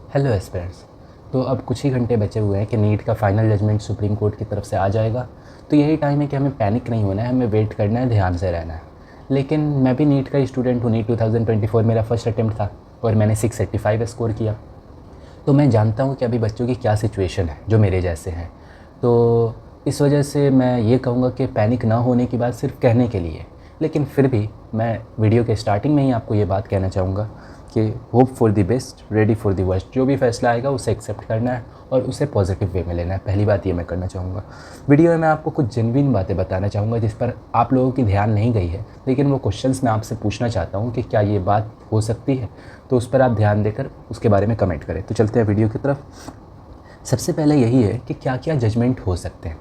Hello aspirants. तो अब कुछ ही घंटे बचे हुए हैं कि नीट का फाइनल जजमेंट सुप्रीम कोर्ट की तरफ से आ जाएगा। तो यही टाइम है कि हमें पैनिक नहीं होना है, हमें वेट करना है, ध्यान से रहना है। लेकिन मैं भी नीट का स्टूडेंट हूँ। नीट 2024 मेरा फर्स्ट अटेम्प्ट था और मैंने 685 स्कोर किया। तो मैं जानता हूँ कि अभी बच्चों की क्या सिचुएशन है जो मेरे जैसे हैं। तो इस वजह से मैं ये कहूँगा कि पैनिक ना होने की बात सिर्फ कहने के लिए, लेकिन फिर भी मैं वीडियो के स्टार्टिंग में ही आपको ये बात कहना चाहूँगा कि hope for the best, ready for the worst. जो भी फैसला आएगा उसे एक्सेप्ट करना है और उसे पॉजिटिव वे में लेना है। पहली बात ये मैं करना चाहूँगा। वीडियो में मैं आपको कुछ जेन्युइन बातें बताना चाहूँगा जिस पर आप लोगों की ध्यान नहीं गई है, लेकिन वो क्वेश्चंस मैं आपसे पूछना चाहता हूँ कि क्या ये बात हो सकती है। तो उस पर आप ध्यान देकर उसके बारे में कमेंट करें। तो चलते हैं वीडियो की तरफ। सबसे पहले यही है कि क्या क्या जजमेंट हो सकते हैं,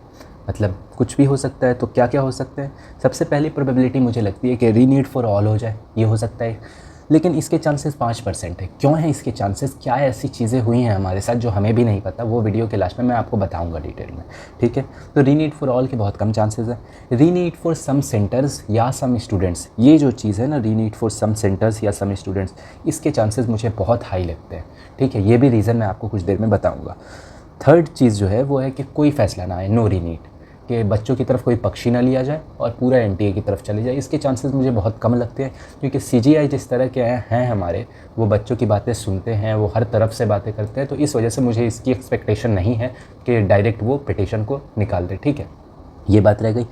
मतलब कुछ भी हो सकता है। तो क्या क्या हो सकते हैं? सबसे पहली प्रोबेबिलिटी मुझे लगती है कि रीनीट फॉर ऑल हो जाए, ये हो सकता है। लेकिन इसके चांसेस 5% है। क्यों है इसके चांसेस? क्या ऐसी चीज़ें हुई हैं हमारे साथ जो हमें भी नहीं पता? वो वीडियो के लास्ट में मैं आपको बताऊंगा डिटेल में, ठीक है। तो रीनीट फॉर ऑल के बहुत कम चांसेस है। रीनीट फॉर सम सेंटर्स या सम स्टूडेंट्स, ये जो चीज़ है ना, रीनीट फॉर सम सेंटर्स या सम स्टूडेंट्स, इसके चांसेस मुझे बहुत हाई लगते हैं, ठीक है। ये भी रीज़न मैं आपको कुछ देर में बताऊँगा। थर्ड चीज़ जो है वो है कि कोई फ़ैसला ना आए, नो रीनीट, कि बच्चों की तरफ कोई पक्षी ना लिया जाए और पूरा एनटीए की तरफ चले जाए। इसके चांसेस मुझे बहुत कम लगते हैं, क्योंकि सीजीआई जिस तरह के हैं हमारे, वो बच्चों की बातें सुनते हैं, वो हर तरफ से बातें करते हैं। तो इस वजह से मुझे इसकी एक्सपेक्टेशन नहीं है कि डायरेक्ट वो पिटीशन को निकाल दे, ठीक है। ये बात रह गई।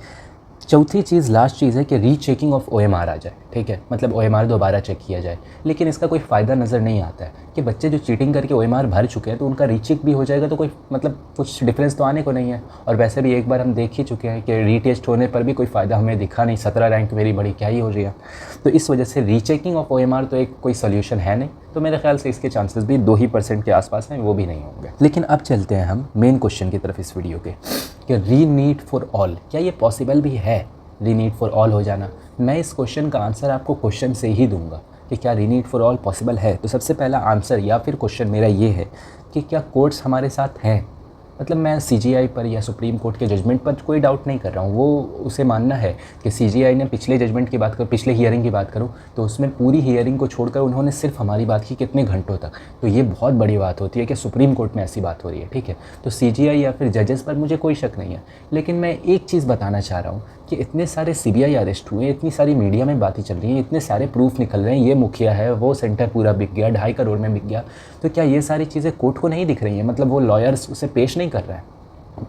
चौथी चीज़, लास्ट चीज़ है कि रीचेकिंग ऑफ ओएमआर आ जाए, ठीक है। मतलब ओएमआर दोबारा चेक किया जाए। लेकिन इसका कोई फ़ायदा नज़र नहीं आता है कि बच्चे जो चीटिंग करके ओएमआर भर चुके हैं तो उनका रीचेक भी हो जाएगा तो कोई मतलब कुछ डिफरेंस तो आने को नहीं है। और वैसे भी एक बार हम देख ही चुके हैं कि रीटेस्ट होने पर भी कोई फ़ायदा हमें दिखा नहीं। 17 रैंक मेरी बड़ी क्या ही हो रही है। तो इस वजह से रीचेकिंग ऑफ ओएमआर तो एक कोई सोल्यूशन है नहीं। तो मेरे ख्याल से इसके चांसेस भी 2% के आसपास हैं, वो भी नहीं होंगे। लेकिन अब चलते हैं हम मेन क्वेश्चन की तरफ इस वीडियो के, कि रीनीट फॉर ऑल, क्या ये पॉसिबल भी है? रीनीट फॉर ऑल हो जाना। मैं इस क्वेश्चन का आंसर आपको क्वेश्चन से ही दूंगा कि क्या रीनीट फॉर ऑल पॉसिबल है। तो सबसे पहला आंसर या फिर क्वेश्चन मेरा ये है कि क्या कोर्ट्स हमारे साथ हैं। मतलब मैं सीजीआई पर या सुप्रीम कोर्ट के जजमेंट पर कोई डाउट नहीं कर रहा हूँ। वो उसे मानना है कि सीजीआई ने पिछले जजमेंट की बात करूँ, पिछले हियरिंग की बात करूँ, तो उसमें पूरी हियरिंग को छोड़कर उन्होंने सिर्फ हमारी बात की कितने घंटों तक। तो ये बहुत बड़ी बात होती है कि सुप्रीम कोर्ट में ऐसी बात हो रही है, ठीक है। तो सीजीआई या फिर जजेस पर मुझे कोई शक नहीं है। लेकिन मैं एक चीज़ बताना चाह रहा हूँ कि इतने सारे सीबीआई अरेस्ट हुए, इतनी सारी मीडिया में बातें चल रही हैं, इतने सारे प्रूफ निकल रहे हैं, ये मुखिया है, वो सेंटर पूरा बिक गया, 2.5 करोड़ में बिक गया। तो क्या ये सारी चीज़ें कोर्ट को नहीं दिख रही हैं? मतलब वो लॉयर्स उसे पेश नहीं कर रहे हैं,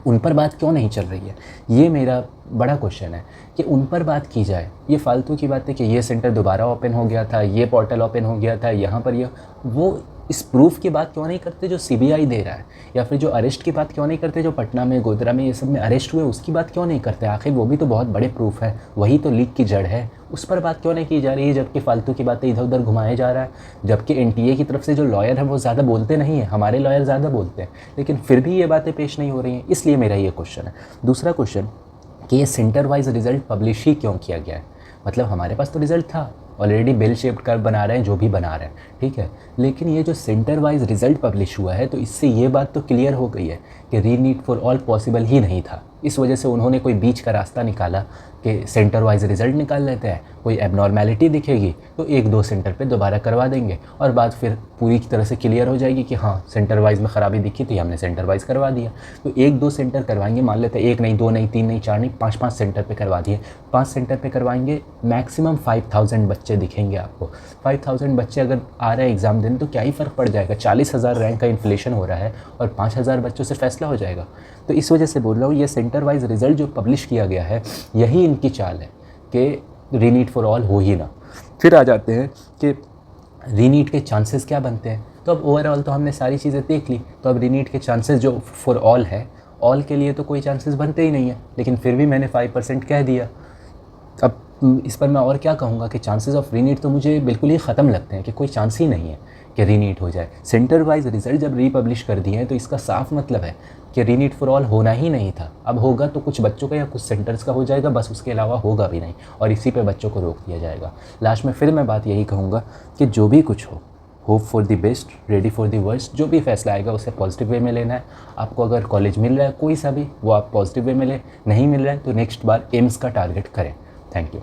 उन पर बात क्यों नहीं चल रही है? ये मेरा बड़ा क्वेश्चन है कि उन पर बात की जाए। ये फालतू की बात है कि ये सेंटर दोबारा ओपन हो गया था, ये पोर्टल ओपन हो गया था, यहाँ पर ये वो इस प्रूफ की बात क्यों नहीं करते जो सीबीआई दे रहा है? या फिर जो अरेस्ट की बात क्यों नहीं करते, जो पटना में, गोधरा में, ये सब में अरेस्ट हुए, उसकी बात क्यों नहीं करते? आखिर वो भी तो बहुत बड़े प्रूफ है, वही तो लीक की जड़ है। उस पर बात क्यों नहीं की जा रही है? जबकि फालतू की बातें इधर उधर घुमाया जा रहा है। जबकि एनटीए की तरफ से जो लॉयर है वो ज़्यादा बोलते नहीं हैं, हमारे लॉयर ज़्यादा बोलते हैं, लेकिन फिर भी ये बातें पेश नहीं हो रही हैं। इसलिए मेरा ये क्वेश्चन है। दूसरा क्वेश्चन कि ये सेंटर वाइज रिजल्ट पब्लिश ही क्यों किया गया है? मतलब हमारे पास तो रिजल्ट था, ऑलरेडी बेल शेप्ड कर्व बना रहे हैं, जो भी बना रहे हैं, ठीक है। लेकिन ये जो सेंटर वाइज रिजल्ट पब्लिश हुआ है, तो इससे ये बात तो क्लियर हो गई है कि रीनीट फॉर ऑल पॉसिबल ही नहीं था। इस वजह से उन्होंने कोई बीच का रास्ता निकाला कि सेंटर वाइज रिजल्ट निकाल लेते हैं, कोई एबनॉर्मेलिटी दिखेगी तो 1-2 सेंटर पे दोबारा करवा देंगे और बात फिर पूरी तरह से क्लियर हो जाएगी कि हाँ सेंटर वाइज में ख़राबी दिखी थी, हमने सेंटर वाइज करवा दिया। तो 1-2 सेंटर करवाएंगे, मान लेते हैं 1 नहीं, 2 नहीं, 3 नहीं, 4 नहीं, 5-5 सेंटर पे करवा दिए। 5 सेंटर पे करवाएंगे, मैक्सिमम 5000 बच्चे दिखेंगे आपको। 5000 बच्चे अगर आ रहे हैं एग्ज़ाम देने तो क्या ही फ़र्क पड़ जाएगा? 40,000 रैंक का इन्फ्लेशन हो रहा है और 5000 बच्चों से फैसला हो जाएगा। तो इस वजह से बोल रहा हूँ, ये सेंटर वाइज रिजल्ट जो पब्लिश किया गया है, यही इनकी चाल है कि रीनीट फॉर ऑल हो ही ना। फिर आ जाते हैं कि रीनीट के चांसेस क्या बनते हैं। तो अब ओवरऑल तो हमने सारी चीज़ें देख ली, तो अब रीनीट के चांसेस जो फॉर ऑल है, ऑल के लिए तो कोई चांसेस बनते ही नहीं है। लेकिन फिर भी मैंने 5% कह दिया। अब इस पर मैं और क्या कहूँगा कि चांसेस ऑफ रीनीट तो मुझे बिल्कुल ही ख़त्म लगते हैं, कि कोई चांस ही नहीं है कि रीनीट हो जाए। सेंटर वाइज रिजल्ट जब रीपब्लिश कर दिए हैं तो इसका साफ मतलब है कि रीनीट फॉर ऑल होना ही नहीं था। अब होगा तो कुछ बच्चों का या कुछ सेंटर्स का हो जाएगा, बस उसके अलावा होगा भी नहीं, और इसी पे बच्चों को रोक दिया जाएगा। लास्ट में फिर मैं बात यही कहूँगा कि जो भी कुछ हो, hope for the best, ready for the worst. जो भी फैसला आएगा उसे पॉजिटिव वे में लेना है। आपको अगर कॉलेज मिल रहा है कोई सा भी, वो आप पॉजिटिव वे में लें। नहीं मिल रहा है तो नेक्स्ट बार एम्स का टारगेट करें। Thank you.